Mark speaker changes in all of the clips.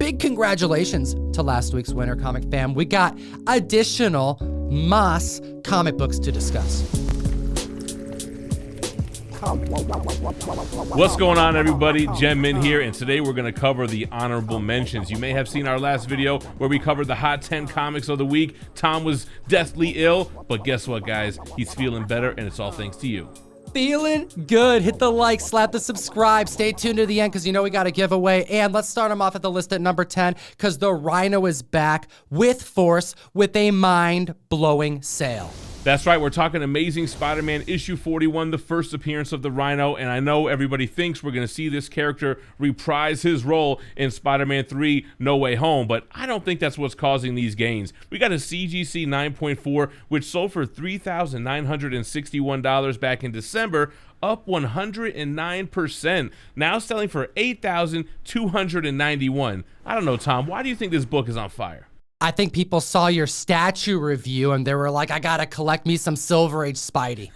Speaker 1: big congratulations to last week's winner, Comic Fam. We got additional Moss comic books to discuss.
Speaker 2: What's going on, everybody? GemMint here, and today we're going to cover the honorable mentions. You may have seen our last video where we covered the Hot 10 comics of the week. Tom was deathly ill, but guess what, guys? He's feeling better, and it's all thanks to you.
Speaker 1: Feeling good. Hit the like, slap the subscribe. Stay tuned to the end because you know we got a giveaway. And let's start them off at the list at number 10 because the Rhino is back with force with a mind-blowing sale.
Speaker 2: That's right, we're talking Amazing Spider-Man issue 41, the first appearance of the Rhino, and I know everybody thinks we're going to see this character reprise his role in Spider-Man 3 No Way Home, but I don't think that's what's causing these gains. We got a CGC 9.4, which sold for $3,961 back in December, up 109%, now selling for $8,291. I don't know, Tom, why do you think this book is on fire?
Speaker 1: I think people saw your statue review and they were like, I gotta collect me some Silver Age Spidey.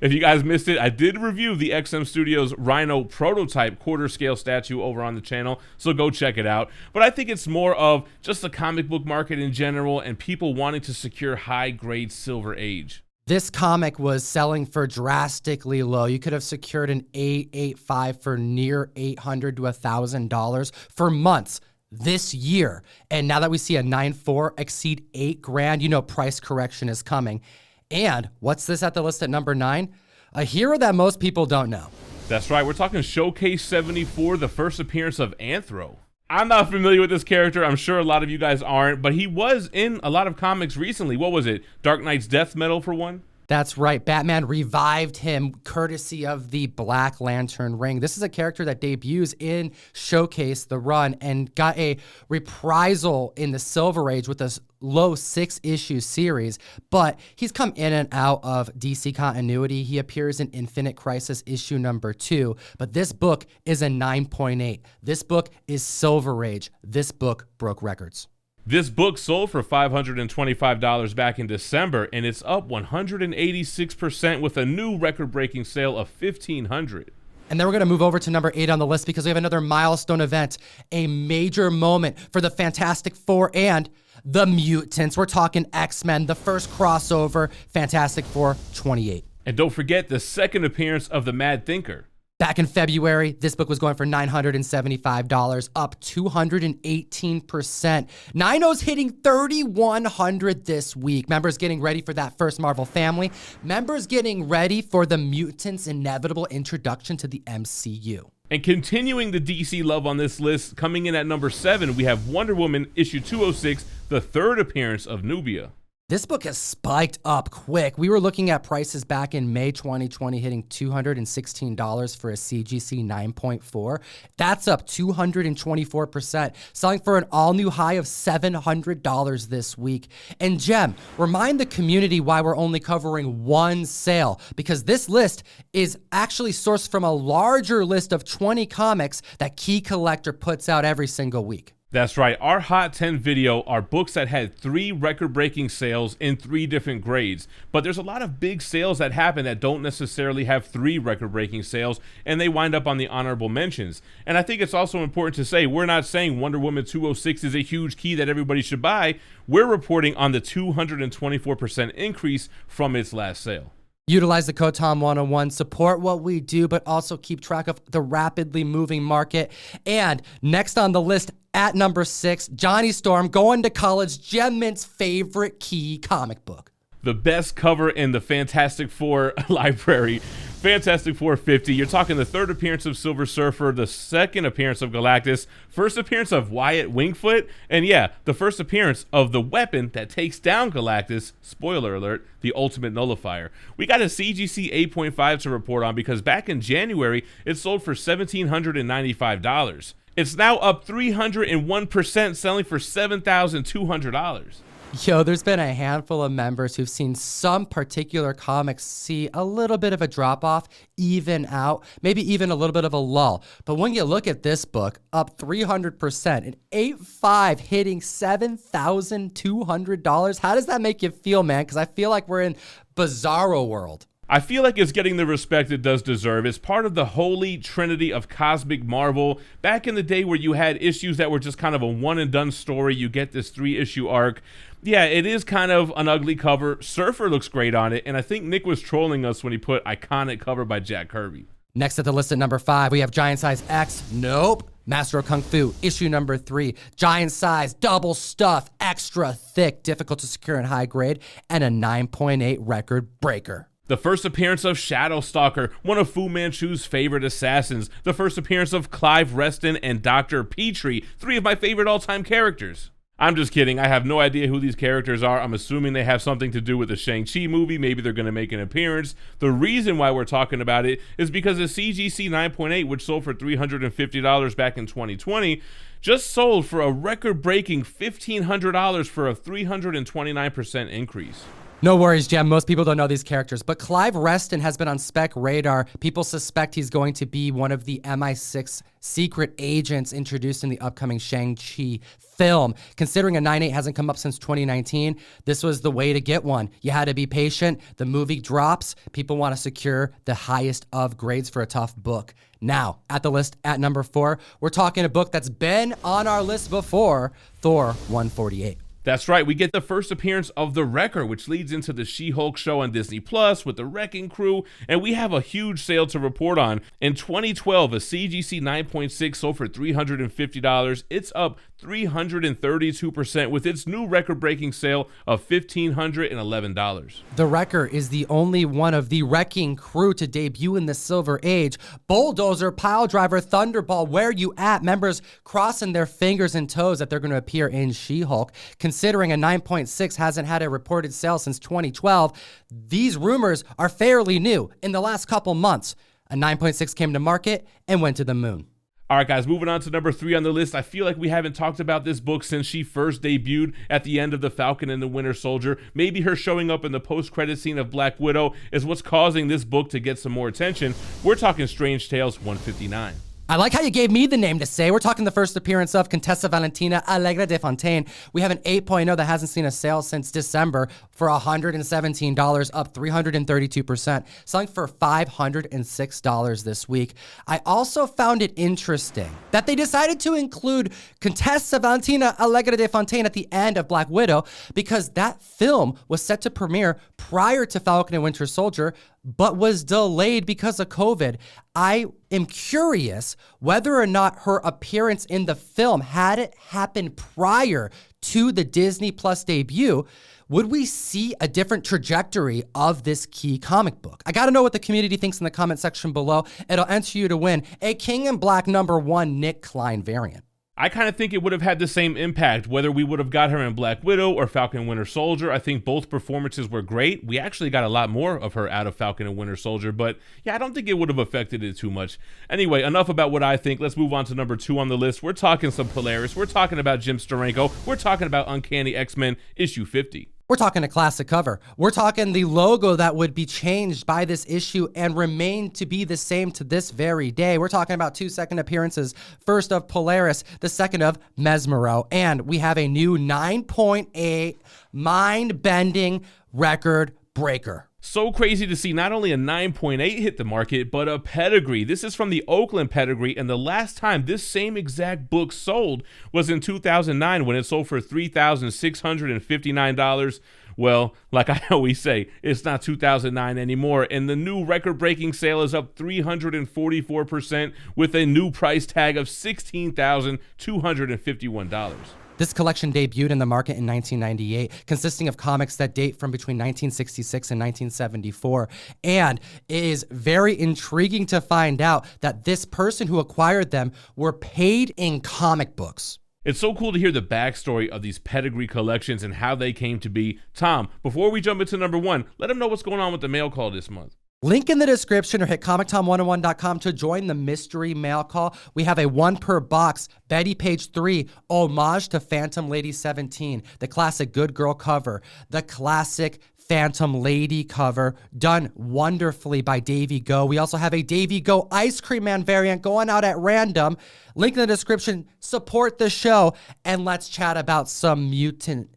Speaker 2: If you guys missed it, I did review the XM Studios Rhino prototype quarter scale statue over on the channel, so go check it out. But I think it's more of just the comic book market in general and people wanting to secure high grade Silver Age.
Speaker 1: This comic was selling for drastically low. You could have secured an $885 for near $800 to $1,000 for months this year. And now that we see a 9.4 exceed $8,000, you know price correction is coming. And what's this at the list at number 9? A hero that most people don't know.
Speaker 2: That's right, we're talking Showcase 74, the first appearance of Anthro. I'm not familiar with this character, I'm sure a lot of you guys aren't, but he was in a lot of comics recently. What was it? Dark Knight's Death Metal for one?
Speaker 1: That's right. Batman revived him courtesy of the Black Lantern ring. This is a character that debuts in Showcase the Run and got a reprisal in the Silver Age with a low 6-issue series, but he's come in and out of DC continuity. He appears in Infinite Crisis issue number 2, but this book is a 9.8. This book is Silver Age. This book broke records.
Speaker 2: This book sold for $525 back in December, and it's up 186% with a new record-breaking sale of $1,500.
Speaker 1: And then we're going to move over to number 8 on the list because we have another milestone event, a major moment for the Fantastic Four and the Mutants. We're talking X-Men, the first crossover, Fantastic Four 28.
Speaker 2: And don't forget the second appearance of the Mad Thinker.
Speaker 1: Back in February, this book was going for $975, up 218%. Nino's hitting 3,100 this week. Members getting ready for that first Marvel family. Members getting ready for the Mutants' inevitable introduction to the MCU.
Speaker 2: And continuing the DC love on this list, coming in at number 7, we have Wonder Woman issue 206, the third appearance of Nubia.
Speaker 1: This book has spiked up quick. We were looking at prices back in May 2020 hitting $216 for a CGC 9.4. That's up 224%, selling for an all-new high of $700 this week. And Gem, remind the community why we're only covering one sale, because this list is actually sourced from a larger list of 20 comics that Key Collector puts out every single week.
Speaker 2: That's right, our Hot 10 video are books that had 3 record-breaking sales in 3 different grades. But there's a lot of big sales that happen that don't necessarily have 3 record-breaking sales, and they wind up on the honorable mentions. And I think it's also important to say, we're not saying Wonder Woman 206 is a huge key that everybody should buy. We're reporting on the 224% increase from its last sale.
Speaker 1: Utilize the code Tom101, support what we do, but also keep track of the rapidly moving market. And next on the list at number 6, Johnny Storm, Going to College, GemMint's favorite Key comic book.
Speaker 2: The best cover in the Fantastic Four library. Fantastic Four 50. You're talking the third appearance of Silver Surfer, the second appearance of Galactus, first appearance of Wyatt Wingfoot, and yeah, the first appearance of the weapon that takes down Galactus, spoiler alert, the ultimate nullifier. We got a CGC 8.5 to report on because back in January, it sold for $1,795. It's now up 301%, selling for $7,200.
Speaker 1: Yo, there's been a handful of members who've seen some particular comics see a little bit of a drop-off, even out, maybe even a little bit of a lull. But when you look at this book, up 300%, an 8.5 hitting $7,200. How does that make you feel, man? Because I feel like we're in Bizarro world.
Speaker 2: I feel like it's getting the respect it does deserve. It's part of the holy trinity of cosmic Marvel. Back in the day where you had issues that were just kind of a one-and-done story, you get this 3-issue arc. Yeah, it is kind of an ugly cover. Surfer looks great on it, and I think Nick was trolling us when he put iconic cover by Jack Kirby.
Speaker 1: Next at the list at number 5, we have Giant Size X. Nope. Master of Kung Fu, issue number 3. Giant size, double stuff, extra thick, difficult to secure in high grade, and a 9.8 record breaker.
Speaker 2: The first appearance of Shadowstalker, one of Fu Manchu's favorite assassins. The first appearance of Clive Reston and Dr. Petrie, 3 of my favorite all-time characters. I'm just kidding. I have no idea who these characters are. I'm assuming they have something to do with the Shang-Chi movie. Maybe they're going to make an appearance. The reason why we're talking about it is because the CGC 9.8, which sold for $350 back in 2020, just sold for a record-breaking $1,500 for a 329% increase.
Speaker 1: No worries, Gem. Most people don't know these characters, but Clive Reston has been on spec radar. People suspect he's going to be one of the MI6 secret agents introduced in the upcoming Shang-Chi film. Considering a 9.8 hasn't come up since 2019, this was the way to get one. You had to be patient. The movie drops. People want to secure the highest of grades for a tough book. Now, at the list at number 4, we're talking a book that's been on our list before, Thor 148.
Speaker 2: That's right, we get the first appearance of The Wrecker, which leads into the She-Hulk show on Disney Plus with the Wrecking Crew, and we have a huge sale to report on. In 2012, a CGC 9.6 sold for $350. It's up 332% with its new record-breaking sale of $1,511.
Speaker 1: The Wrecker is the only one of the Wrecking Crew to debut in the Silver Age. Bulldozer, Piledriver, Thunderball, where you at? Members crossing their fingers and toes that they're going to appear in She-Hulk. Considering a 9.6 hasn't had a reported sale since 2012, these rumors are fairly new. In the last couple months, a 9.6 came to market and went to the moon.
Speaker 2: All right, guys, moving on to number 3 on the list. I feel like we haven't talked about this book since she first debuted at the end of The Falcon and the Winter Soldier. Maybe her showing up in the post-credit scene of Black Widow is what's causing this book to get some more attention. We're talking Strange Tales 159.
Speaker 1: I like how you gave me the name to say. We're talking the first appearance of Contessa Valentina Allegra de Fontaine. We have an 8.0 that hasn't seen a sale since December for $117, up 332%, selling for $506 this week. I also found it interesting that they decided to include Contessa Valentina Allegra de Fontaine at the end of Black Widow because that film was set to premiere prior to Falcon and Winter Soldier, but was delayed because of COVID. I am curious whether or not her appearance in the film, had it happened prior to the Disney Plus debut, would we see a different trajectory of this key comic book? I gotta know what the community thinks in the comment section below. It'll enter you to win a King in Black #1 Nick Klein variant.
Speaker 2: I kind of think it would have had the same impact, whether we would have got her in Black Widow or Falcon and Winter Soldier. I think both performances were great. We actually got a lot more of her out of Falcon and Winter Soldier, but yeah, I don't think it would have affected it too much. Anyway, enough about what I think. Let's move on to number 2 on the list. We're talking some Polaris. We're talking about Jim Steranko. We're talking about Uncanny X-Men issue 50.
Speaker 1: We're talking a classic cover. We're talking the logo that would be changed by this issue and remain to be the same to this very day. We're talking about 2 second appearances. First of Polaris, the second of Mesmero. And we have a new 9.8 mind-bending record breaker.
Speaker 2: So crazy to see not only a 9.8 hit the market, but a pedigree. This is from the Oakland pedigree, and the last time this same exact book sold was in 2009 when it sold for $3,659. Well, like I always say, it's not 2009 anymore, and the new record-breaking sale is up 344% with a new price tag of $16,251.
Speaker 1: This collection debuted in the market in 1998, consisting of comics that date from between 1966 and 1974. And it is very intriguing to find out that this person who acquired them were paid in comic books.
Speaker 2: It's so cool to hear the backstory of these pedigree collections and how they came to be. Tom, before we jump into number 1, let them know what's going on with the mail call this month.
Speaker 1: Link in the description or hit ComicTom101.com to join the mystery mail call. We have a 1 per box Betty Page 3 homage to Phantom Lady 17, the classic Good Girl cover, the classic Phantom Lady cover done wonderfully by Davey Go. We also have a Davey Go Ice Cream Man variant going out at random. Link in the description. Support the show and let's chat about some mutant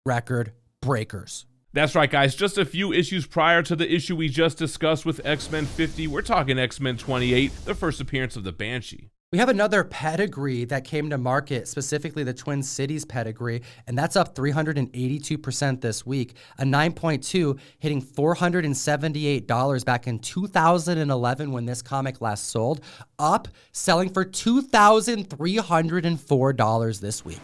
Speaker 1: record breakers.
Speaker 2: That's right, guys. Just a few issues prior to the issue we just discussed with X-Men 50, we're talking X-Men 28, the first appearance of the Banshee.
Speaker 1: We have another pedigree that came to market, specifically the Twin Cities pedigree, and that's up 382% this week. A 9.2 hitting $478 back in 2011 when this comic last sold, up selling for $2,304 this week.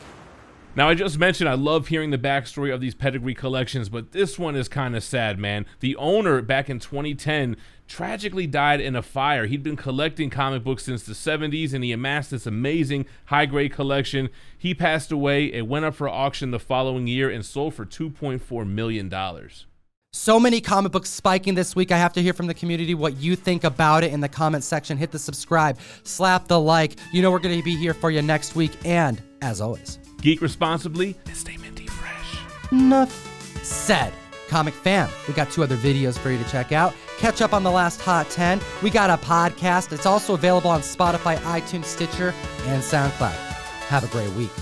Speaker 2: Now, I just mentioned I love hearing the backstory of these pedigree collections, but this one is kind of sad, man. The owner back in 2010 tragically died in a fire. He'd been collecting comic books since the 70s, and he amassed this amazing high-grade collection. He passed away. It went up for auction the following year and sold for $2.4 million.
Speaker 1: So many comic books spiking this week. I have to hear from the community what you think about it in the comment section. Hit the subscribe, slap the like. You know we're going to be here for you next week, and as always,
Speaker 2: geek responsibly and stay minty fresh.
Speaker 1: Enough said. Comic fam, we got 2 other videos for you to check out. Catch up on the last Hot 10. We got a podcast. It's also available on Spotify, iTunes, Stitcher, and SoundCloud. Have a great week.